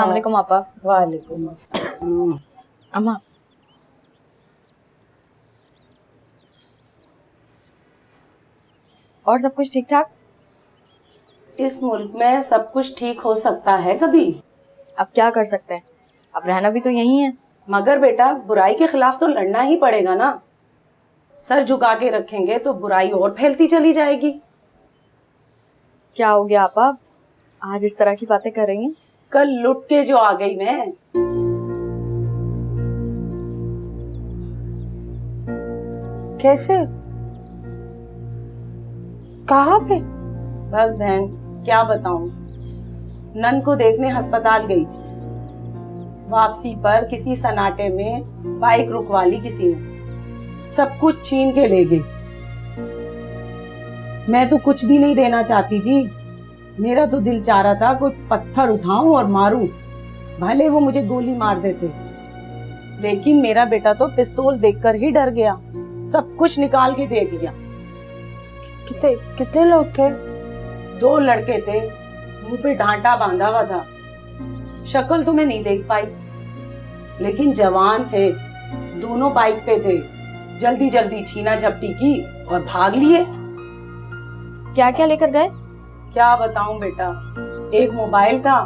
अस्सलाम वालेकुम आपा। वालेकुम अस्सलाम। अम्मा, और सब कुछ ठीक ठाक? इस मुल्क में सब कुछ ठीक हो सकता है कभी, अब क्या कर सकते हैं, अब रहना भी तो यही है। मगर बेटा बुराई के खिलाफ तो लड़ना ही पड़ेगा ना। सर झुका के रखेंगे तो बुराई और फैलती चली जाएगी। क्या हो गया आपा, आज इस तरह की बातें कर रही हैं? कल लुट के जो आ गई मैं। कैसे? कहाँ पे? बस बहन क्या बताऊं, नन को देखने अस्पताल गई थी। वापसी पर किसी सन्नाटे में बाइक रुकवा ली किसी ने, सब कुछ छीन के ले गई। मैं तो कुछ भी नहीं देना चाहती थी, मेरा तो दिल चाह रहा था कोई पत्थर उठाऊं और मारूं, भले वो मुझे गोली मार देते। लेकिन मेरा बेटा तो पिस्तौल देखकर ही डर गया, सब कुछ निकाल के दे दिया। कितने लोग थे? 2 लड़के थे, मुंह पे डांटा बांधा हुआ था। शक्ल तो मैं नहीं देख पाई, लेकिन जवान थे, दोनों बाइक पे थे। जल्दी जल्दी छीना झपटी की और भाग लिए। क्या क्या लेकर गए? क्या बताऊं बेटा, एक मोबाइल था,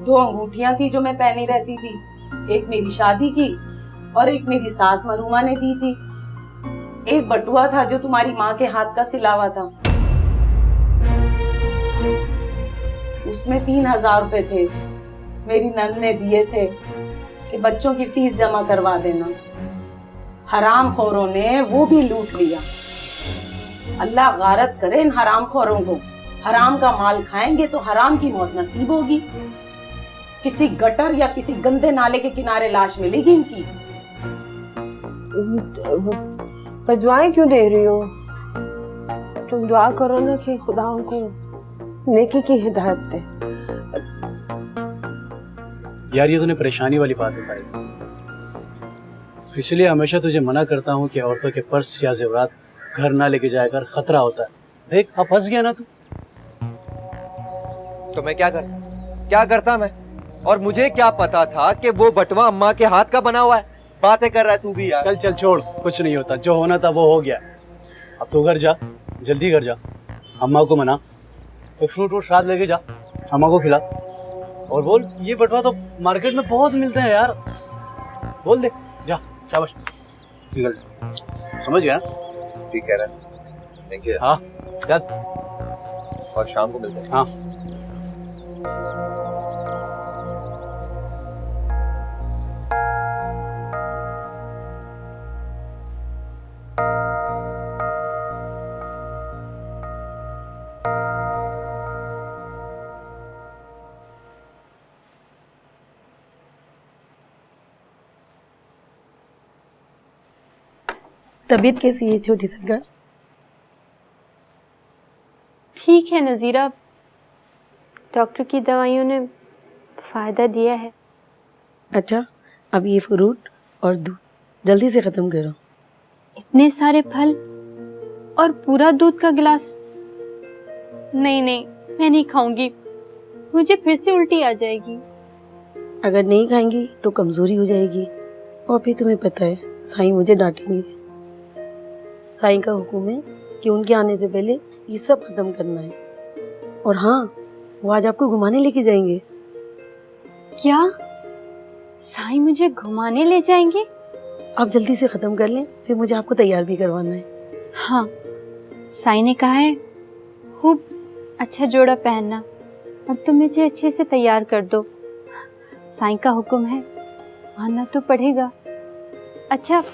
2 अंगूठियां थी जो मैं पहनी रहती थी, एक मेरी शादी की और एक मेरी सास मरहुमा ने दी थी। एक बटुआ था जो तुम्हारी माँ के हाथ का सिला हुआ था, उसमें 3000 रुपए थे, मेरी नंद ने दिए थे कि बच्चों की फीस जमा करवा देना। हराम खोरों ने वो भी लूट लिया। अल्लाह गारत करे इन हराम खोरों को, हराम का माल खाएंगे तो हराम की मौत नसीब होगी। किसी गटर या किसी गंदे नाले के किनारे लाश मिलेगी इनकी। पर दुआएं क्यों दे रही हो? तुम दुआ करो ना कि खुदा उनको नेकी की हिदायत दे। यार ये तूने परेशानी वाली बात बताई, इसलिए हमेशा तुझे मना करता हूँ कि औरतों के पर्स या जेवरात घर ना लेके जाया कर, खतरा होता है। देख अब फंस गया ना तू। तो मैं क्या करता मैं? और मुझे क्या पता था कि वो बटवा अम्मा के हाथ का बना हुआ है? बातें कर रहा है तू भी यार। चल चल छोड़, कुछ नहीं होता, जो होना था वो हो गया। अब तू घर जा, जल्दी घर जा, अम्मा को मना, तो फ्रूट और श्राद्ध लेके जा, अम्मा को खिला और बोल ये बटवा तो मार्केट में बहुत मिलते हैं यार, बोल दे। जा शाबाश, निकल। समझ गया? ठीक कह रहा है। Thank you. हाँ चल, और शाम को मिलते हैं। हाँ। तबीयत कैसी है छोटी सरकार? ठीक है नज़ीरा, डॉक्टर की दवाइयों ने फ़ायदा दिया है। अच्छा, अब ये फ्रूट और दूध जल्दी से ख़त्म करो। इतने सारे फल और पूरा दूध का गिलास? नहीं नहीं, मैं नहीं खाऊंगी, मुझे फिर से उल्टी आ जाएगी। अगर नहीं खाएंगी तो कमज़ोरी हो जाएगी, और फिर तुम्हें पता है साईं मुझे डांटेंगे। साईं का हुक्म है कि उनके आने से पहले ये सब खत्म करना है। और हाँ, वो आज आपको घुमाने लेके जाएंगे। क्या साईं मुझे घुमाने ले जाएंगे? आप जल्दी से खत्म कर लें, फिर मुझे आपको तैयार भी करवाना है। हाँ, साईं ने कहा है खूब अच्छा जोड़ा पहनना, अब तो मुझे अच्छे से तैयार कर दो। साईं का हुक्म है, मानना तो पड़ेगा। अच्छा,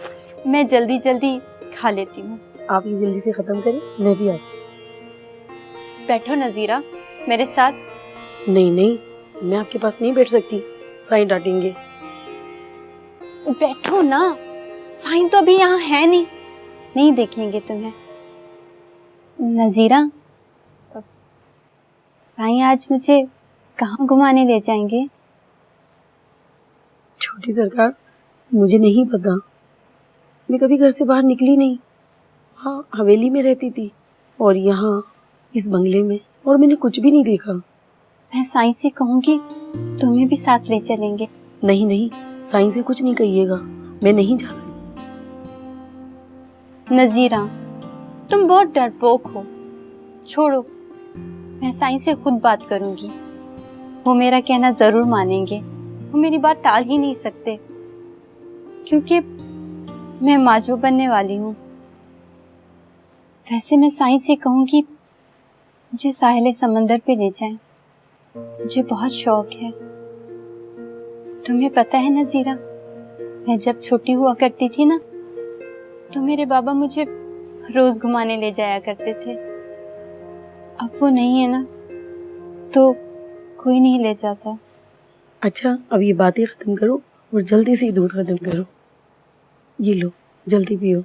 मैं जल्दी जल्दी खा लेती हूँ। आप ये जल्दी से खत्म करें, मैं भी आती। बैठो नज़ीरा मेरे साथ। नहीं नहीं, मैं आपके पास नहीं बैठ सकती, साईं डांटेंगे। बैठो ना, साईं तो अभी यहाँ है नहीं, नहीं देखेंगे तुम्हें। नज़ीरा, साईं आज मुझे कहाँ घुमाने ले जाएंगे? छोटी सरकार, मुझे नहीं पता, मैं कभी घर से बाहर निकली नहीं। हाँ, हवेली में रहती थी और यहाँ इस बंगले में, और मैंने कुछ भी नहीं देखा। मैं साईं से कहूँगी तुम्हें भी साथ ले चलेंगे। नहीं नहीं, साईं से कुछ नहीं कहिएगा, मैं नहीं जा सकती। नजीरा, तुम बहुत डरपोक हो। छोड़ो, मैं साईं से खुद बात करूंगी। वो मेरा कहना जरूर मानेंगे। वो मेरी बात टाल ही नहीं सकते, क्योंकि मैं माजो बनने वाली हूँ। वैसे मैं साईं से कहूंगी मुझे साहिल समंदर पे ले जाएं। मुझे बहुत शौक है। तुम्हें पता है नजीरा, मैं जब छोटी हुआ करती थी ना, तो मेरे बाबा मुझे रोज घुमाने ले जाया करते थे। अब वो नहीं है ना, तो कोई नहीं ले जाता। अच्छा, अब ये बातें खत्म करो और जल्दी से दूध खत्म करो। ये लो, जल्दी पियो।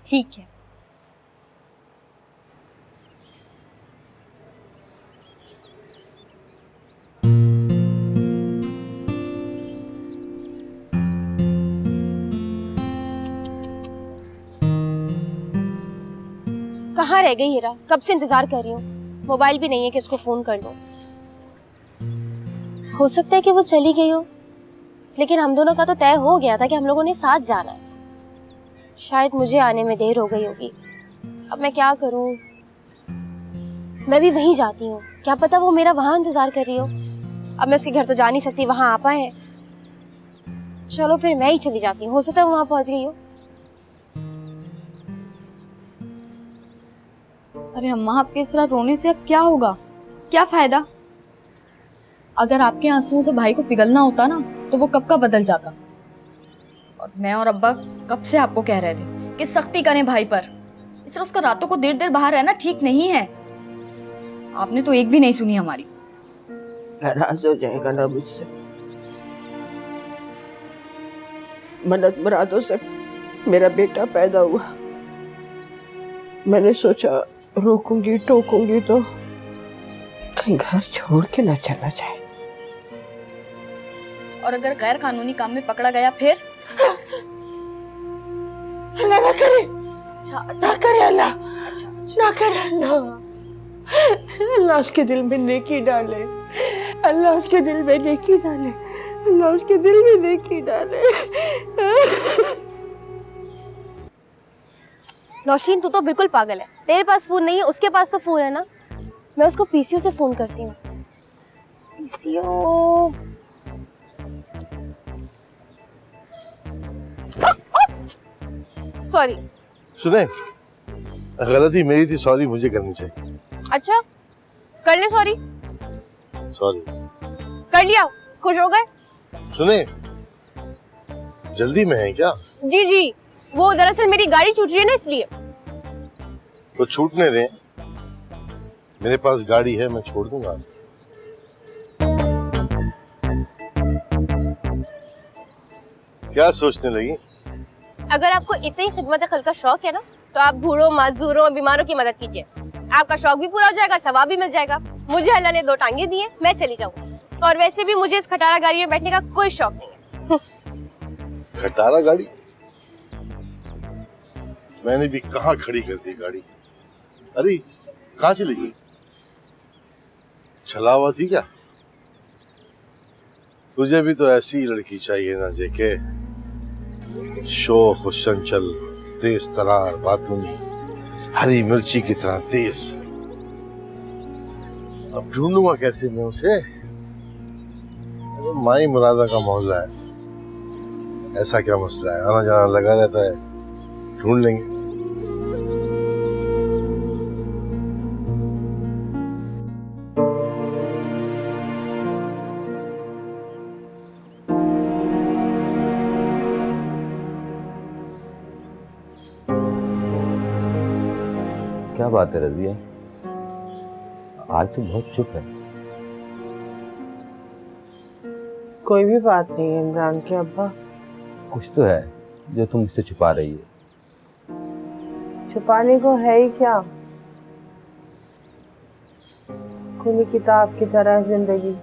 ठीक है। कहाँ रह गई हीरा? कब से इंतजार कर रही हूँ। मोबाइल भी नहीं है कि उसको फोन कर दूं। हो सकता है कि वो चली गई हो, लेकिन हम दोनों का तो तय हो गया था कि हम लोगों ने साथ जाना है। शायद मुझे आने में देर हो गई होगी। अब मैं क्या करूं? मैं भी वहीं जाती हूँ, क्या पता वो मेरा वहां इंतजार कर रही हो। अब मैं उसके घर तो जा नहीं सकती, वहां आपा है। चलो फिर मैं ही चली जाती हूँ, हो सकता है वो वहां पहुंच गई हो। अरे अम्मा, आपके इस तरह रोने से अब क्या होगा? क्या फायदा? अगर आपके आंसुओं से भाई को पिघलना होता ना, तो वो कब का बदल जाता। और मैं और अब्बा कब से आपको कह रहे थे कि सख्ती करें भाई पर। इस तरह उसका रातों को देर देर बाहर रहना ठीक नहीं है। आपने तो एक भी नहीं सुनी हमारी। नाराज हो जाएगा ना मुझसे। मन्नत मुरादों से मेरा बेटा पैदा हुआ। मैंने सोचा रोकूंगी टोकूंगी तो कहीं घर छोड़ के ना चला जाए। और अगर गैर कानूनी काम में पकड़ा गया फिर? अल्लाह ना करे, अच्छा ना करे अल्लाह, अच्छा ना करे अल्लाह। अल्लाह उसके दिल में नेकी डाले, अल्लाह उसके दिल में नेकी डाले, अल्लाह उसके दिल में नेकी डाले। नौशीन, तू तो बिल्कुल पागल है। तेरे पास फोन नहीं है, उसके पास तो फोन है ना। मैं उसको पीसीओ से फोन करती हूँ। पीसीओ। सॉरी। सुने, गलती मेरी थी, सॉरी मुझे करनी चाहिए। अच्छा, कर ले सॉरी। सॉरी कर लिया, खुश हो गए? सुने, जल्दी में है क्या? जी जी, वो दरअसल मेरी गाड़ी छूट रही है ना, इसलिए। तो छूटने दें, मेरे पास गाड़ी है, मैं छोड़ दूंगा। क्या सोचने लगी? अगर आपको इतनी खिदमत खल्क का शौक है ना, तो आप बूढ़ों, मजदूरों और बीमारों की मदद कीजिए। आपका शौक भी पूरा हो जाएगा, सवाब भी मिल जाएगा। मुझे अल्लाह ने 2 टांगे दिए, मैं चली जाऊंगी। और वैसे भी मुझे इस खटारा गाड़ी में बैठने का कोई शौक नहीं है। खटारा गाड़ी? मैंने भी कहाँ खड़ी कर दी गाड़ी। अरे कहाँ चली गई? छला हुआ थी क्या? तुझे भी तो ऐसी लड़की चाहिए ना, जेके शोख चंचल, तेज तरार, बातूनी, हरी मिर्ची की तरह तेज। अब ढूंढूंगा कैसे मैं उसे? माई मुरादा का मोहल्ला है, ऐसा क्या मसला है, आना जाना लगा रहता है, ढूंढ लेंगे। क्या बात है रजिया, आज तो बहुत चुप है। कोई भी बात नहीं है इमरान के अब्बा। कुछ तो है जो तुम मुझसे छुपा रही है। छुपाने को है ही क्या, खुली किताब की तरह जिंदगी,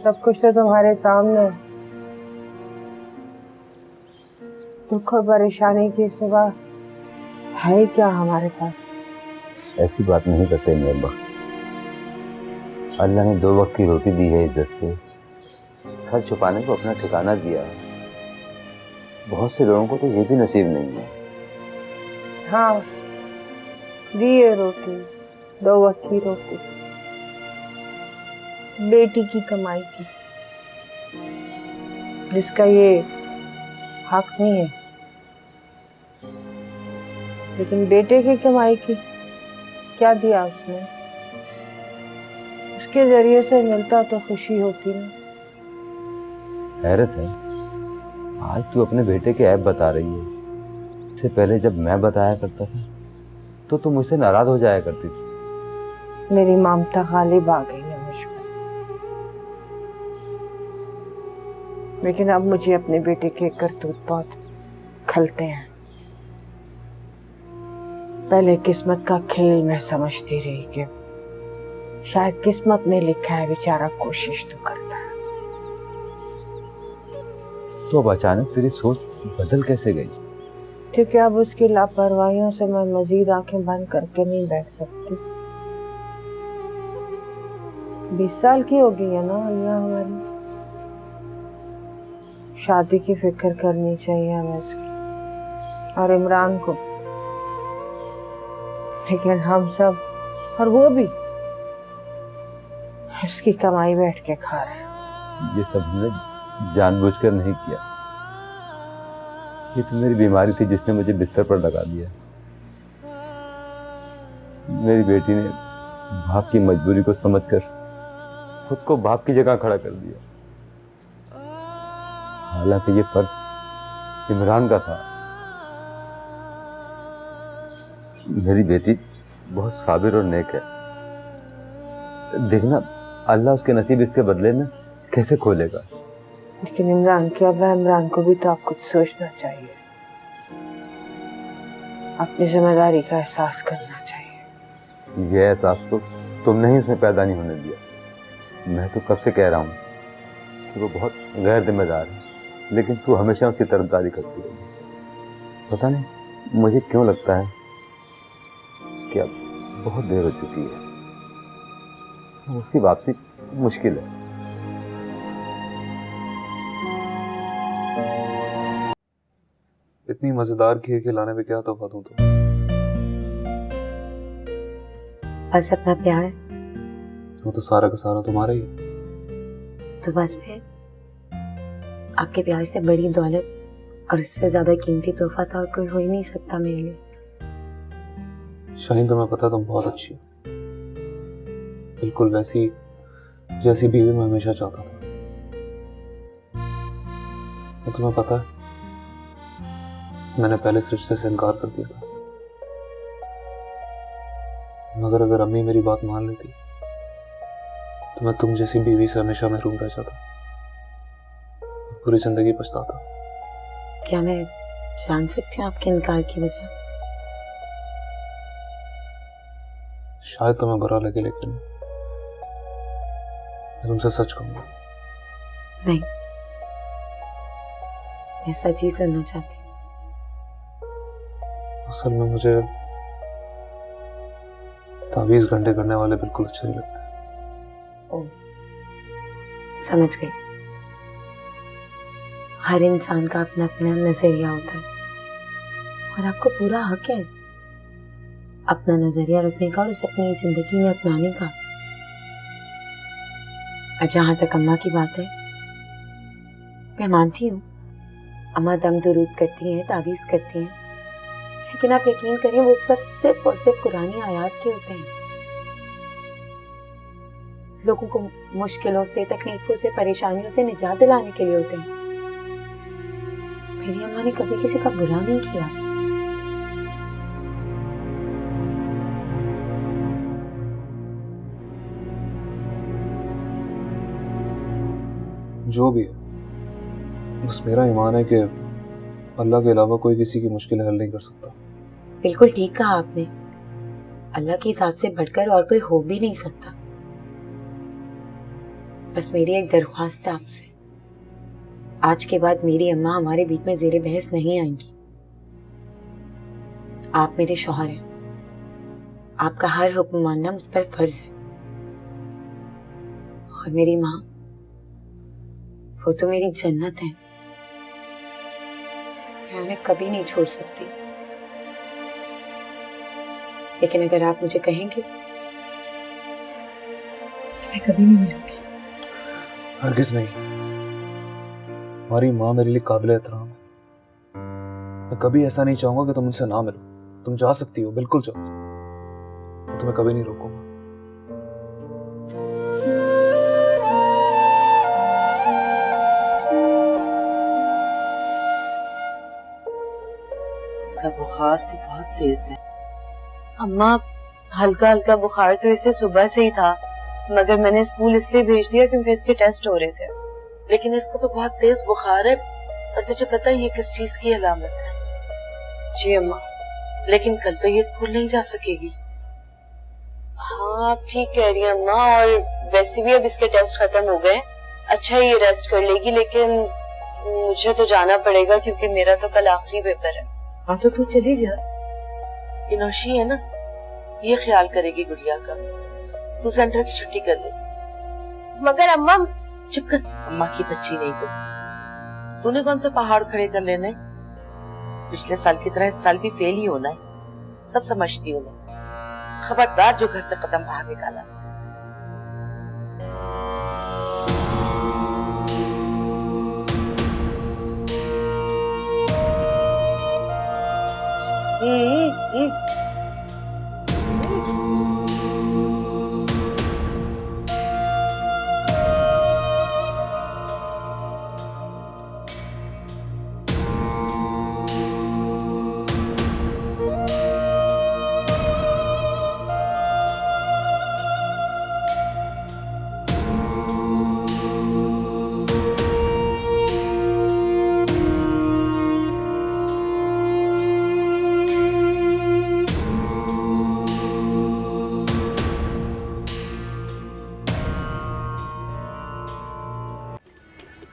सब कुछ तो तुम्हारे सामने है। दुख और परेशानी के सिवा है क्या हमारे पास? ऐसी बात नहीं करते मेरे अब्बा। अल्लाह ने 2 वक्त की रोटी दी है इज्जत से, सर छुपाने को अपना ठिकाना दिया है। बहुत से लोगों को तो ये भी नसीब नहीं है। हाँ, दिए रोटी, 2 वक्त की रोटी, बेटी की कमाई की, जिसका ये हक नहीं है। लेकिन बेटे की कमाई की क्या दिया उसने? उसके जरिए से मिलता तो खुशी होती ना। हैरत है, आज तू अपने बेटे के ऐब बता रही है। इससे पहले जब मैं बताया करता था तो तुम मुझसे नाराज हो जाया करती थी। मेरी ममता गालिब आ गई है मुझ पर। लेकिन अब मुझे अपने बेटे के करतूत बहुत खलते हैं। पहले किस्मत का खेल मैं समझती रही कि शायद किस्मत में लिखा है, बेचारा कोशिश तो करता है। तो अब अचानक तेरी सोच बदल कैसे गई? क्योंकि अब उसकी लापरवाहियों से मैं मजीद आंखें बंद करके नहीं बैठ सकती। 20 साल की हो गई है ना अल्लाह हमारी। शादी की फिक्र करनी चाहिए हमें उसकी और इमरान को। लेकिन हम सब और वो भी उसकी कमाई बैठ के खा रहे हैं। ये सब हमने जानबूझकर नहीं किया। ये तो मेरी बीमारी थी जिसने मुझे बिस्तर पर लगा दिया। मेरी बेटी ने बाप की मजबूरी को समझकर खुद को बाप की जगह खड़ा कर दिया। हालांकि ये फर्ज इमरान का था। मेरी बेटी बहुत साबिर और नेक है। देखना अल्लाह उसके नसीब इसके बदले में कैसे खोलेगा। लेकिन इमरान के अब्बा इमरान को भी तो आपको सोचना चाहिए, अपनी जिम्मेदारी का एहसास करना चाहिए। यह एहसास तो तुमने ही उसमें पैदा नहीं होने दिया। मैं तो कब से कह रहा हूँ कि वो बहुत गैर जिम्मेदार है, लेकिन तू हमेशा उसकी तरफदारी करती रही। पता नहीं मुझे क्यों लगता है कि अब बहुत देर हो चुकी है, उसकी वापसी मुश्किल है। इतनी मजेदार खीर खिलाने में क्या तोहफा दूं? तो बस अपना प्यार। वो तो सारा का सारा तुम्हारा ही है। तो बस फिर आपके प्यार से बड़ी दौलत और इससे ज्यादा कीमती तोहफा तो और कोई हो ही नहीं सकता मेरे लिए। शाहीन, तुम्हें पता तुम बहुत अच्छी हो, बिल्कुल वैसी जैसी बीवी मैं हमेशा चाहता था। और तुम्हें पता है मैंने पहले इस रिश्ते से इनकार कर दिया था, मगर अगर अम्मी मेरी बात मान लेती तो मैं तुम जैसी बीवी से हमेशा महरूम रह जाता, पूरी जिंदगी पछताता। क्या मैं जान सकती हूँ आपके इनकार की वजह? शायद तुम्हें बुरा लगे, लेकिन मैं तुमसे सच कहूंगा। नहीं, मैं सच ही सुनना चाहती हूँ। असल में मुझे तावीज गंडे करने वाले बिल्कुल अच्छे नहीं लगते। ओह, समझ गई। हर इंसान का अपना अपना नजरिया होता है और आपको पूरा हक है अपना नजरिया रखने का और उसे अपनी जिंदगी में अपनाने का। और जहां तक अम्मा की बात है, मैं मानती हूँ अम्मा दम दुरूद करती हैं, तावीज करती हैं, लेकिन आप यकीन करें वो सब सिर्फ और सिर्फ कुरानी आयात के होते हैं। लोगों को मुश्किलों से, तकलीफों से, परेशानियों से निजात दिलाने के लिए होते हैं। मेरी अम्मा ने कभी किसी का बुरा नहीं किया। जो भी है, बस मेरा ईमान है कि अल्लाह के अलावा कोई किसी की मुश्किल हल नहीं कर सकता। बिल्कुल ठीक कहा आपने। अल्लाह की जात से बढ़कर और कोई हो भी नहीं सकता। बस मेरी एक दरख्वास्त है आपसे, आज के बाद मेरी अम्मा हमारे बीच में ज़ेरे बहस नहीं आएंगी। आप मेरे शौहर हैं, आपका हर हुक्म मानना मुझ पर फर्ज है। और मेरी माँ, वो तो मेरी जन्नत है। मैं उन्हें कभी नहीं छोड़ सकती। लेकिन अगर आप मुझे कहेंगे तो मैं कभी नहीं मिलूंगी। हरगिज नहीं। हमारी माँ मेरे लिए काबिल एहतराम है। मैं कभी ऐसा नहीं चाहूंगा कि तुम उनसे ना मिलो। तुम जा सकती हो, बिल्कुल जाओ। मैं तुम्हें कभी नहीं रोकूंगा। इसका बुखार तो बहुत तेज है। अम्मा, हल्का हल्का बुखार तो इसे सुबह से ही था, मगर मैंने स्कूल इसलिए भेज दिया क्योंकि इसके टेस्ट हो रहे थे। लेकिन इसको तो बहुत तेज बुखार है, और तुझे पता है ये किस चीज की अलामत है? जी अम्मा। लेकिन कल तो ये स्कूल नहीं जा सकेगी। हाँ, आप ठीक कह रही हैं अम्मा, और वैसे भी अब इसके टेस्ट खत्म हो गए। अच्छा, ये रेस्ट कर लेगी, लेकिन मुझे तो जाना पड़ेगा क्योंकि मेरा तो कल आखिरी पेपर है। हाँ तो तू चली जा। इनोशी है ना, ये ख्याल करेगी गुड़िया का। तू सेंटर की छुट्टी कर ले। मगर अम्मा, चुप कर, अम्मा की बच्ची नहीं तूने कौन सा पहाड़ खड़े कर लेने? पिछले साल की तरह इस साल भी फेल ही होना है, सब समझती हूँ मैं। खबरदार जो घर से कदम बाहर निकाला।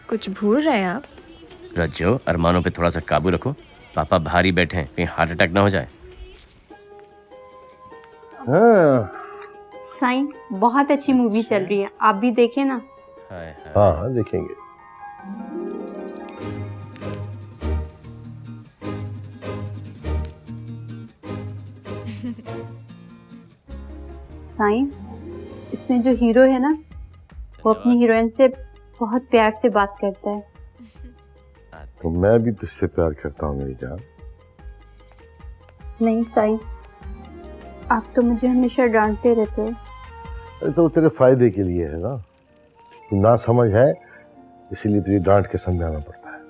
कुछ भूल रहे हैं आप? रज्जो, अरमानों पे थोड़ा सा काबू रखो। पापा भारी बैठे हैं, कहीं हार्ट अटैक ना हो जाए। साईं, बहुत अच्छी मूवी चल रही है, आप भी देखें ना। हाँ हाँ देखेंगे। साईं, इसमें जो हीरो है ना, वो अपनी हीरोइन से बहुत प्यार से बात करता है। तो मैं भी तुझसे प्यार करता हूँ मेरी जान। नहीं साईं, आप तो मुझे हमेशा डांटते रहते हो। अरे तो तेरे फायदे के लिए है ना, तू ना समझ है इसीलिए तुझे डांट के समझाना पड़ता है।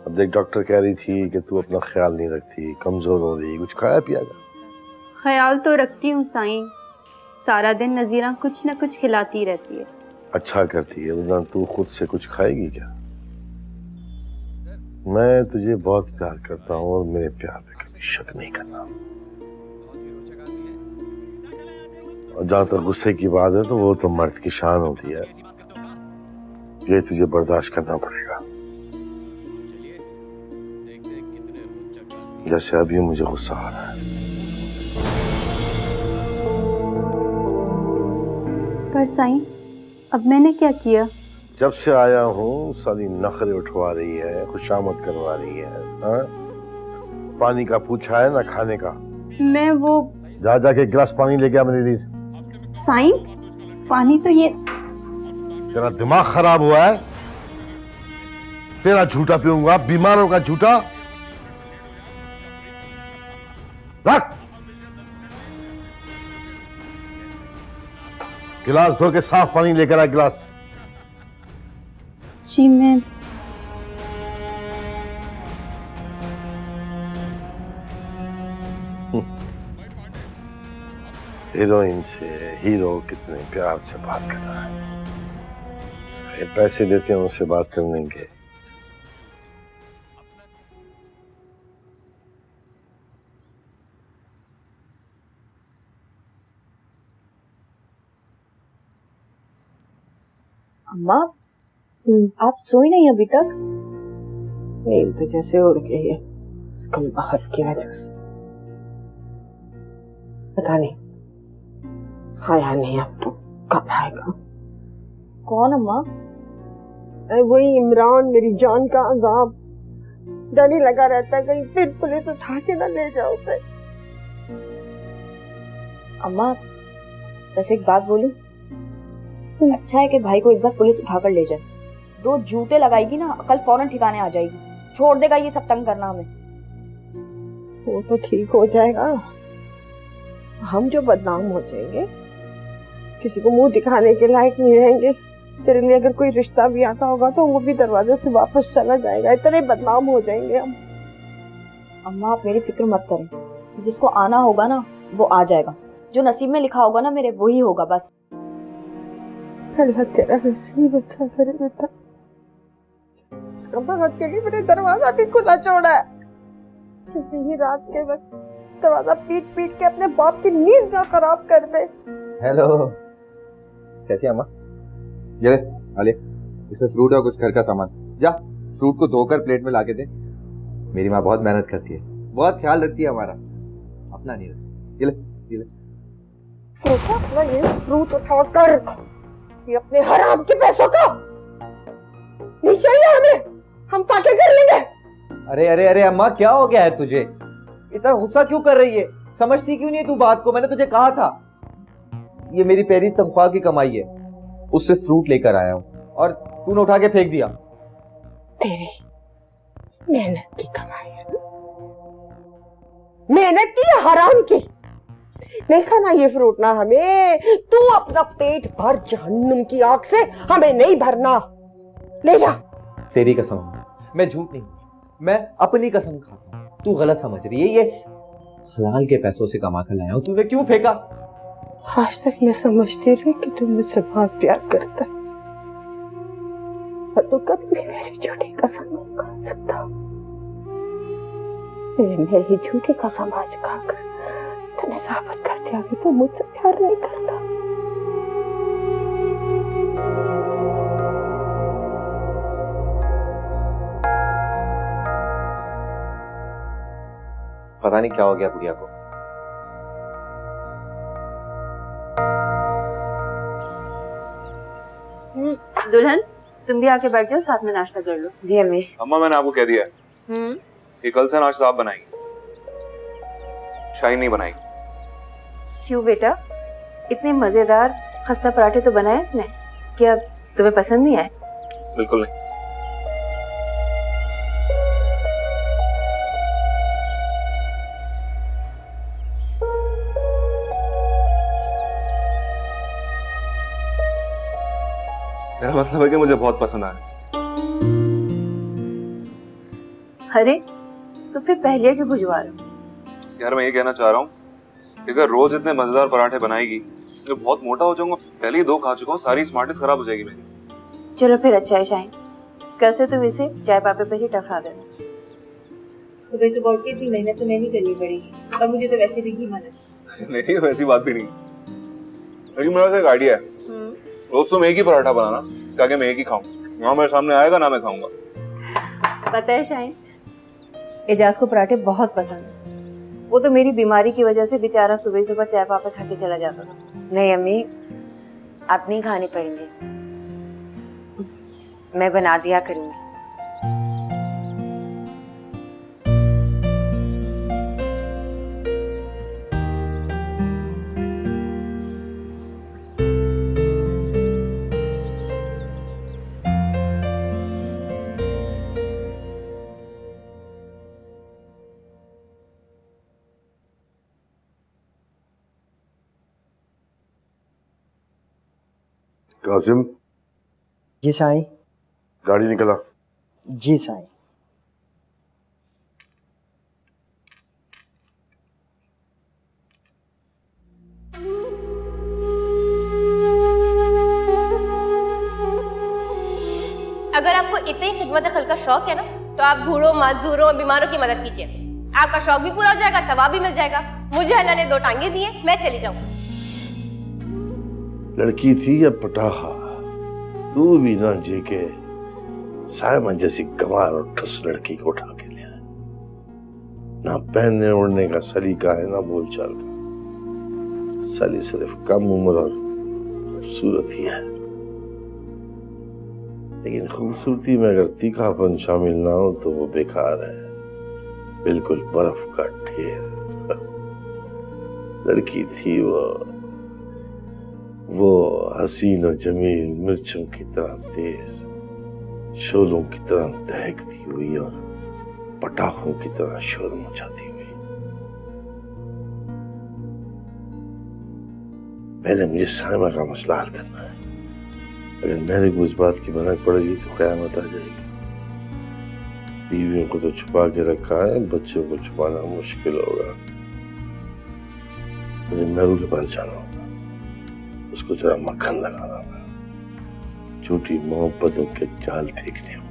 अब देख, डॉक्टर कह रही थी कि तू अपना ख्याल नहीं रखती, कमजोर हो रही, कुछ खाया पिया जा। ख्याल तो रखती हूँ साईं, सारा दिन नजीरा कुछ न कुछ खिलाती रहती है। अच्छा करती है, वरना तू खुद से कुछ खाएगी क्या? मैं तुझे बहुत प्यार करता हूँ और मेरे प्यार पे कभी शक नहीं करना। और जहां तक गुस्से की बात है तो वो तो मर्द की शान होती है, ये तुझे बर्दाश्त करना पड़ेगा। जैसे अभी मुझे गुस्सा आ रहा है। पर साईं, अब मैंने क्या किया? जब से आया हूँ साली नखरे उठवा रही है, खुशामद करवा रही है। हाँ? पानी का पूछा है ना खाने का। मैं वो जा जाके गिलास पानी लेके आ मेरे लिए। साईं, पानी तो ये। तेरा दिमाग खराब हुआ है? तेरा झूठा पीऊंगा, बीमारों का झूठा। रख गिलास, धो के साफ पानी लेकर आ गिलास। जी मैं। हीरोइन से हीरो कितने प्यार से बात कर रहा है। ये पैसे देते हैं उनसे बात करने के। अम्मा, आप सोई नहीं अभी तक? नींद तो जैसे उड़ गई है कम बाहर की वजह से। पता नहीं आया नहीं अब तो उठाएगा। कौन अम्मा? वही इमरान, मेरी जान का अजाब। डर ही लगा रहता है कहीं फिर पुलिस उठा के ना ले जाओ उसे। अम्मा वैसे एक बात बोलूं, अच्छा है कि भाई को एक बार पुलिस उठाकर ले जाए। 2 जूते लगाएगी ना, अकल फौरन ठिकाने आ जाएगी, छोड़ देगा ये सब तंग करना हमें। वो तो ठीक हो जाएगा, हम जो बदनाम हो जाएंगे, किसी को मुंह दिखाने के लायक नहीं रहेंगे। तेरे लिए अगर कोई रिश्ता भी आता होगा तो वो भी दरवाजे से वापस चला जाएगा। इतने बदनाम हो जाएंगे हम। अम्मा आप मेरी फिक्र मत करें, जिसको आना होगा ना वो आ जाएगा, जो नसीब में लिखा होगा ना मेरे वही होगा बस। अल्लाह तेरा नसीब अच्छा करे बेटा। उसका भगत के लिए मैंने दरवाजा भी खुला छोड़ा है। किसी रात के वक्त दरवाजा पीट पीट के अपने बाप की नींद ना खराब कर दे। हेलो, कैसी अम्मा? ये ले, आ ले, इसमें फ्रूट और कुछ घर का सामान। जा फ्रूट को धोकर प्लेट में लाके दे। मेरी माँ बहुत मेहनत करती है, बहुत ख्याल रखती है हमारा, अपना नहीं रखती। ये ले, ये ले। बेटा अपना ये फ्रूट उठाकर, ये अपने हराम के पैसों का नहीं चाहिए हमें, हम पाके कर लेंगे। अरे अरे अरे अम्मा, क्या हो गया है तुझे? इतना गुस्सा क्यों कर रही है? समझती क्यों नहीं तू बात को? मैंने तुझे कहा था, ये मेरी पहली तनख्वाह की कमाई है, उससे फ्रूट लेकर आया हूं और तूने उठा के फेंक दिया। तेरी मेहनत की कमाई है, मेहनत की या हराम की? नहीं खाना ये फ्रूट ना हमें। तू अपना पेट भर जहन्नुम की आग से, हमें नहीं भरना। ले जा। तेरी कसम, मैं झूठ नहीं, मैं अपनी कसम खाता हूं। तू गलत समझ रही है, ये हलाल के पैसों से कमा कर लाया हूं। तूने क्यों फेंका? आज तक मैं समझती रही कि तू मुझसे बहुत प्यार करता है, पर तू कभी भी मेरी झूठी कसम नहीं खा सकता। मेरी झूठी कसम आज खाकर तूने साबित कर दिया कि तू मुझसे प्यार नहीं करता। पता नहीं क्या हो गया बुढ़िया को। दुल्हन तुम भी आके बैठ जाओ, साथ में नाश्ता कर लो। जी अम्मी। अम्मा मैंने आपको कह दिया है कि कल से नाश्ता आप बनाएंगे, शाही नहीं बनाएगी। क्यों बेटा, इतने मजेदार खस्ता पराठे तो बनाए इसने, क्या तुम्हें पसंद नहीं आए? बिल्कुल नहीं। मेरा मतलब है कि मुझे बहुत पसंद आया। अरे तो फिर पहले क्यों भुजवा रहे हो? यार मैं ये कहना चाह रहा हूँ कि अगर रोज इतने मजेदार पराठे बनाएगी तो बहुत मोटा हो जाऊंगा। पहले ही 2 खा चुका हूँ, सारी स्मार्टनेस खराब हो जाएगी मेरी। चलो फिर अच्छा है शाहीन, कल से तुम इसे चाय पापे पर ही टखा देना। सुबह सुबह उठ के इतनी मेहनत तो मैं नहीं करनी पड़ेगी, और मुझे तो वैसे भी घी मदद। नहीं वैसी बात भी नहीं, लेकिन मेरे पास एक आइडिया है। रोज तुम एक ही पराठा बनाना ताकि मैं एक ही खाऊं, ना मेरे सामने आएगा ना मैं खाऊंगा। पता है शाहीन, एजाज को पराठे बहुत पसंद है। वो तो मेरी बीमारी की वजह से बेचारा सुबह सुबह चाय पापा खा के चला जाता था। नहीं अम्मी, आप नहीं खाने पड़ेंगे, मैं बना दिया करूंगी। कासिम, जी साईं। गाड़ी निकला। जी साईं। अगर आपको इतनी खिदमत खल का शौक है ना, तो आप बूढ़ों, माजूरों और बीमारों की मदद कीजिए। आपका शौक भी पूरा हो जाएगा, सवाब भी मिल जाएगा। मुझे अल्लाह ने 2 टांगे दिए, मैं चली जाऊँ। लड़की थी या पटाखा, तू भी ना जेके साइमन जैसी गंवार और ठुस लड़की को उठा के ले आए। ना पहनने ओढ़ने का सलीका है, ना बोलचाल का। साली सिर्फ कम उम्र और खूबसूरत ही है, लेकिन खूबसूरती में अगर तीखापन शामिल ना हो तो वो बेकार है, बिल्कुल बर्फ का ढेर। लड़की थी वो हसीन और जमील, मिर्चों की तरह तेज, शोलों की तरह दहकती हुई और पटाखों की तरह शोर मचाती हुई। पहले मुझे साइमा का मसला हल करना है। अगर मेरे को इस बात की भनक पड़ेगी तो कयामत आ जाएगी। बीवियों को तो छुपा के रखा है, बच्चों को छुपाना मुश्किल होगा। मुझे मेरू के पास जाना होगा, उसको जरा मक्खन लगाना होगा, झूठी मोहब्बतों के जाल फेंकने होंगे।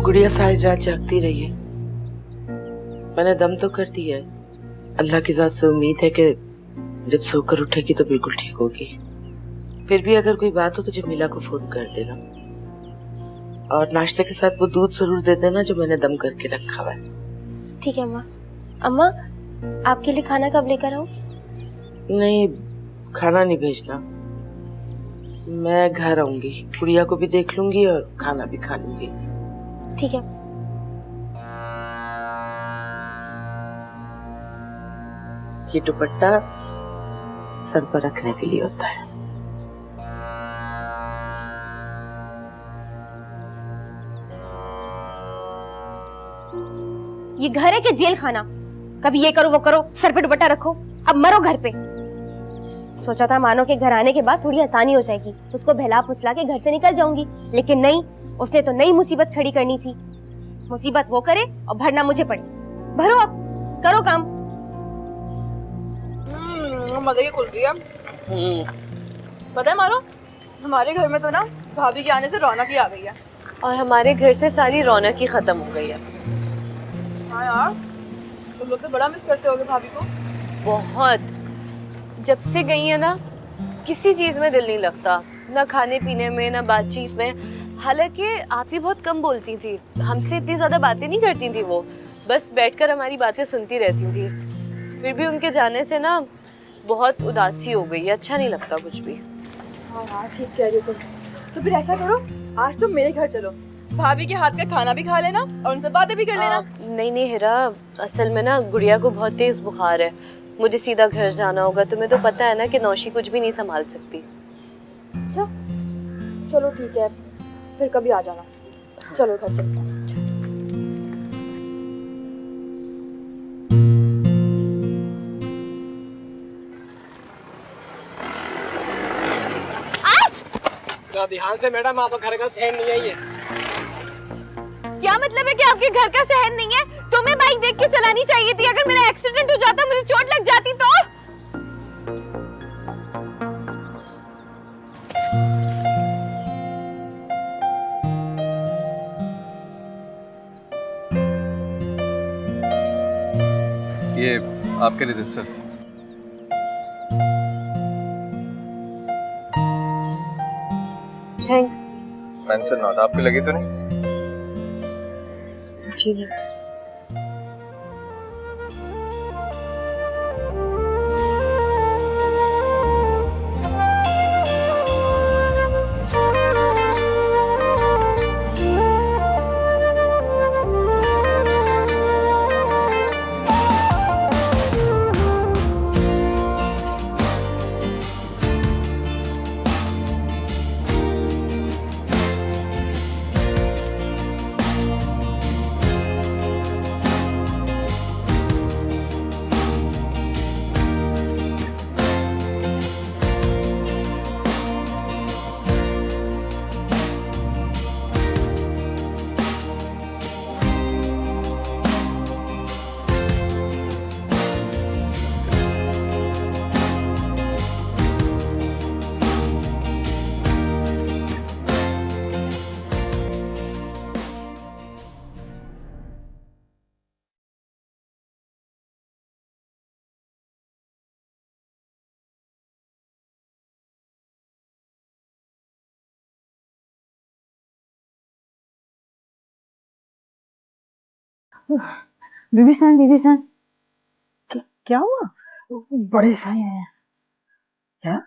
गुड़िया सारी रात जागती रही है। मैंने दम तो कर दिया है। अल्लाह की ज़ात से उम्मीद है कि जब सोकर उठेगी तो बिल्कुल ठीक होगी। फिर भी अगर कोई बात हो तो जमीला को फोन कर देना, और नाश्ते के साथ वो दूध जरूर दे देना जो मैंने दम करके रखा हुआ है। ठीक है अम्मा। अम्मा, आपके लिए खाना कब लेकर आऊं? नहीं, खाना नहीं भेजना। मैं घर आऊंगी, गुड़िया को भी देख लूंगी और खाना भी खा लूंगी। ठीक है। ये दुपट्टा सर पर रखने के लिए होता है। ये घर है कि जेल खाना? कभी ये करो वो करो, सर पे दुपट्टा रखो, अब मरो घर पे। सोचा था मानो के घर आने के बाद थोड़ी आसानी हो जाएगी, उसको बहला फुसला के घर से निकल जाऊंगी, लेकिन नहीं, उसने तो नई मुसीबत खड़ी करनी थी। मुसीबत वो करे और भरना मुझे पड़े। भरो, अब करो काम। मजा ये खुल रही है। पता है मानो, हमारे घर में तो ना भाभी के आने से रौनक ही आ गई है, और हमारे घर से सारी रौनक ही खत्म हो गई है। हाँ यार, तुम लोग तो बड़ा मिस करते होगे भाभी को। बहुत। जब से गई है ना, किसी चीज में दिल नहीं लगता, ना खाने पीने में, ना बातचीत में। हालांकि आप ही बहुत कम बोलती थी, हमसे इतनी ज्यादा बातें नहीं करती थी वो, बस बैठकर हमारी बातें सुनती रहती थी। फिर भी उनके जाने से ना बहुत उदासी हो गई है, अच्छा नहीं लगता कुछ भी। हाँ यार, ठीक कह रही हो तुम। तो फिर ऐसा करो, आज तुम मेरे घर चलो, भाभी के हाथ का खाना भी खा लेना और उनसे बातें भी कर लेना। नहीं नहीं हिरा, असल में ना गुड़िया को बहुत तेज बुखार है, मुझे सीधा घर जाना होगा। तुम्हें तो पता है ना कि नौशी कुछ भी नहीं संभाल सकती। अच्छा चलो ठीक है, फिर कभी आ जाना। चलो घर चलते हैं। ध्यान से मैडम, आप घर का सहन नहीं है ये। क्या मतलब है कि आपके घर का सहन नहीं है? तुम्हें बाइक देख के चलानी चाहिए थी। अगर मेरा एक्सीडेंट हो जाता, मुझे चोट लग जाती तो? ये आपके रजिस्टर। थैंक्स। Mention not. आपको लगी तो नहीं? जी नहीं। बीबी सन क्या हुआ? बड़े साई हैं क्या?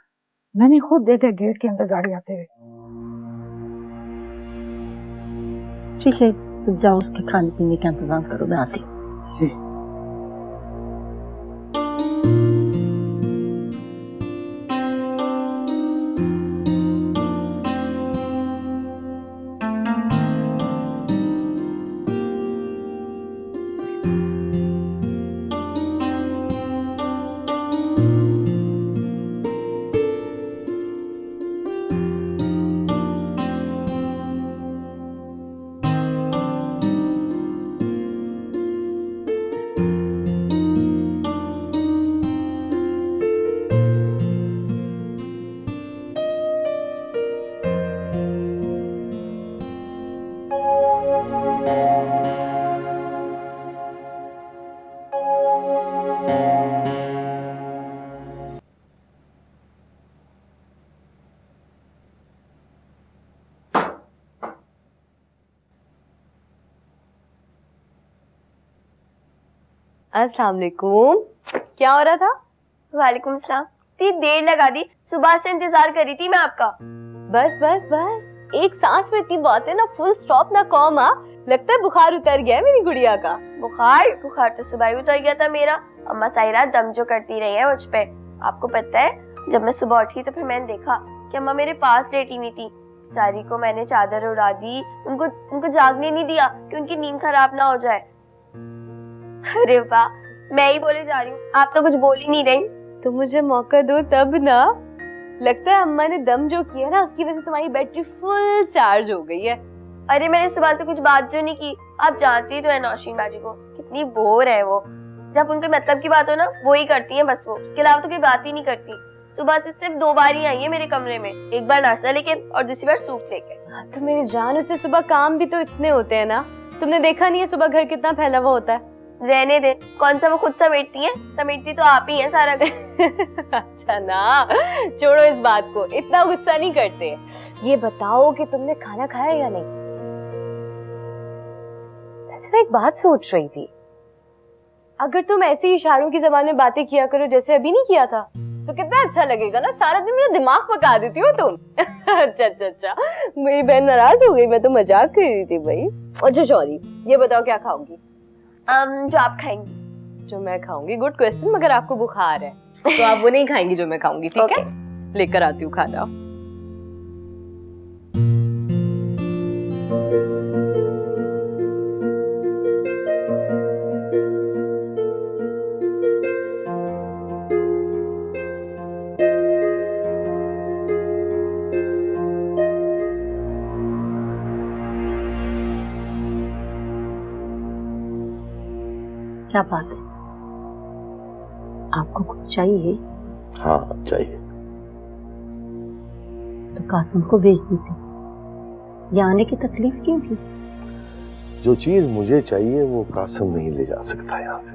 मैंने खुद देखा गेट के अंदर गाड़ी आते हुए। ठीक है, तुम जाओ उसके खाने पीने का इंतजाम करो, मैं आती हूँ। अस्सलाम वालेकुम। क्या हो रहा था? वालेकुम सलाम। इतनी देर लगा दी, सुबह से इंतजार कर रही थी मैं आपका। बस बस बस, एक सांस में इतनी बातें ना, फुल स्टॉप ना कॉमा। लगता है बुखार उतर गया है मेरी गुड़िया का। बुखार तो सुबह ही उतर गया था मेरा। अम्मा साहिरा दम जो करती रही है मुझ पे। आपको पता है, जब मैं सुबह उठी तो फिर मैंने देखा कि अम्मा मेरे पास लेटी हुई थी। बेचारी को मैंने चादर उड़ा दी, उनको जागने नहीं दिया कि उनकी नींद खराब ना हो जाए। अरे वाह, मैं ही बोले जा रही हूँ, आप तो कुछ बोल ही नहीं रही। तो मुझे मौका दो तब ना। लगता है अम्मा ने दम जो किया ना, उसकी वजह से तुम्हारी बैटरी फुल चार्ज हो गई है। अरे मैंने सुबह से कुछ बात जो नहीं की। आप जानती तो है नौशीन बाजी को, कितनी बोर है वो। जब उनके मतलब की बात हो ना, वो ही करती है बस। वो उसके अलावा तो कोई बात ही नहीं करती। सुबह से सिर्फ 2 बार ही आई है मेरे कमरे में, एक बार नाश्ता लेके और दूसरी बार सूप लेके। तो मेरी जान, उससे सुबह काम भी तो इतने होते हैं ना। तुमने देखा नहीं है सुबह घर कितना फैला हुआ होता है? रहने दे, कौन सा वो खुद समेटती है? समेटती तो आप ही हैं सारा घर। अच्छा ना, छोड़ो इस बात को, इतना गुस्सा नहीं करते। ये बताओ कि तुमने खाना खाया या नहीं? वैसे मैं एक बात सोच रही थी, अगर तुम ऐसे ही इशारों की ज़बान में बातें किया करो जैसे अभी नहीं किया था, तो कितना अच्छा लगेगा ना। सारा दिन मेरा दिमाग पका देती हो तुम। अच्छा, मेरी बहन नाराज हो गई, मैं तो मजाक कर रही थी भाई। अच्छा सॉरी, ये बताओ क्या खाओगी? जो आप खाएंगी। जो मैं खाऊंगी? गुड क्वेश्चन, मगर आपको बुखार है तो आप वो नहीं खाएंगी जो मैं खाऊंगी, ठीक है? लेकर आती हूँ खाना। क्या बात है, आपको कुछ चाहिए? हाँ चाहिए। तो कासिम को भेज देते, यहाँ आने की तकलीफ क्यों की? जो चीज मुझे चाहिए वो कासिम नहीं ले जा सकता यहाँ से।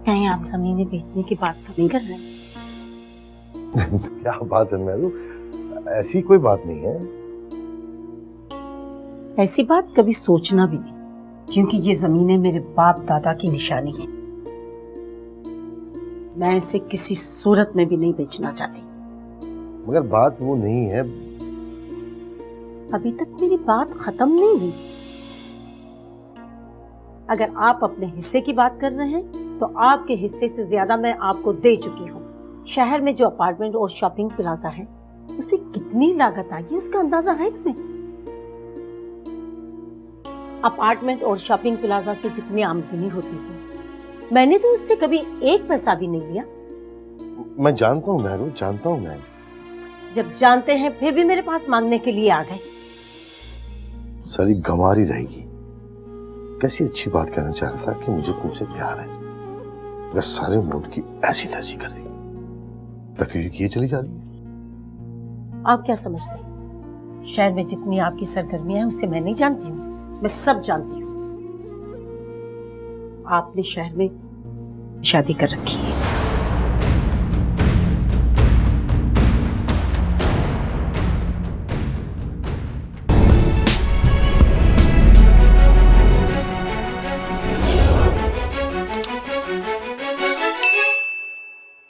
कहीं आप ज़मीनें बेचने की बात तो नहीं कर रहे? क्या बात है मेरू, ऐसी कोई बात नहीं है। ऐसी बात कभी सोचना भी नहीं, क्योंकि ये जमीनें मेरे बाप दादा की निशानी है। मैं इसे किसी सूरत में भी नहीं बेचना चाहती। मगर बात वो नहीं है। अभी तक मेरी बात खत्म नहीं हुई। अगर आप अपने हिस्से की बात कर रहे हैं तो आपके हिस्से से ज्यादा मैं आपको दे चुकी हूँ। शहर में जो अपार्टमेंट और शॉपिंग प्लाजा है, उसमें कितनी लागत आई है उसका अंदाजा है तुम्हें? अपार्टमेंट और शॉपिंग प्लाजा से जितनी आमदनी होती है, मैंने तो उससे कभी 1 पैसा भी नहीं लिया। मैं जानता हूँ मेहरू, जानता हूँ मैं। जब जानते हैं फिर भी मेरे पास मांगने के लिए आ गए। सारी गंवारी रहेगी। कैसी अच्छी बात कहना चाह रहा था कि मुझे तुमसे प्यार है, बस सारे मूड की ऐसी तैसी कर दी, तकरीर किए चली जा रही है। आप क्या समझते हैं, शहर में जितनी आपकी सरगर्मियां हैं उससे मैं नहीं जानती हूँ? मैं सब जानती हूँ। आपने शहर में शादी कर रखी है।